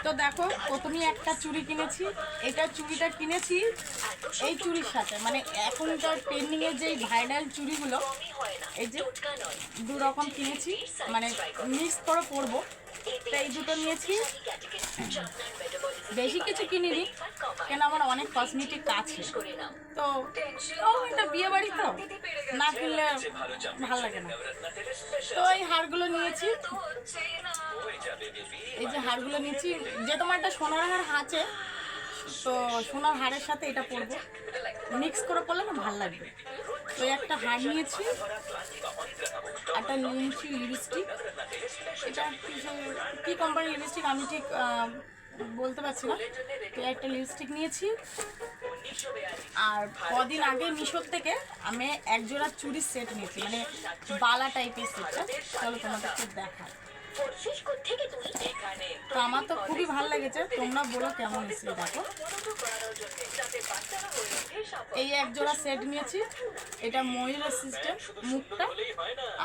তো দেখো, প্রথমেই একটা চুড়ি কিনেছি। এটা চুড়িটা কিনেছি এই চুড়ির সাথে, মানে এখনকার ট্রেন্ডিংয়ের যে ভাইরাল চুড়িগুলো, এই যে দু রকম কিনেছি, মানে মিক্স করে পরবো। তো এই দুটো নিয়েছি, বেশি কিছু কিনিনি কেন আমার অনেক কসমেটিক আছে। তো এটা বিয়ে বাড়ি, তো না কিনলে ভালো লাগে না। তো এই হারগুলো নিয়েছি, এই যে হারগুলো নিয়েছি, যে তোমার একটা সোনার হার আছে, তো সোনার হারের সাথে এটা পরবো, মিক্স করে পরলে না ভালো লাগবে। তো একটা হার নিয়েছি, একটা নিয়েছি লিপস্টিক। এটা কী কোম্পানির লিপস্টিক আমি ঠিক বলতে পারছি না। তো একটা লিপস্টিক নিয়েছি। আর কদিন আগে মিশোর থেকে আমি একজোড়া চুড়ির সেট নিয়েছি, মানে বালা টাইপের সেটটা। চলো তোমাদেরকে দেখাই। তো আমার তো খুবই ভালো লেগেছে, তোমরা বলো কেমন এসেছে। দেখো, এই এক জোড়া সেট নিয়েছি। এটা ময়ূরের সিস্টেম মুখটা,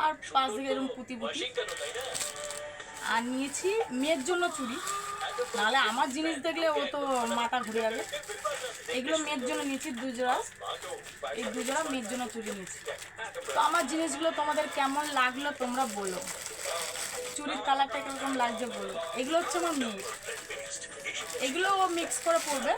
আর পাশ দিকে এরকম পুঁতি পুঁতি। আর নিয়েছি মেয়ের জন্য চুড়ি, নাহলে আমার জিনিস দেখলে ও তো মাথা ঘুরে যাবে। এগুলো মেয়ের জন্য নিয়েছি দুজোড়া, এই দুজোড়া মেয়ের জন্য চুড়ি নিয়েছি। তো আমার জিনিসগুলো তোমাদের কেমন লাগলো তোমরা বলো, চুড়ির কালারটা কীরকম লাগছে বলো। এগুলো হচ্ছে আমার মেয়ে, এগুলো ও মিক্স করে পরবে।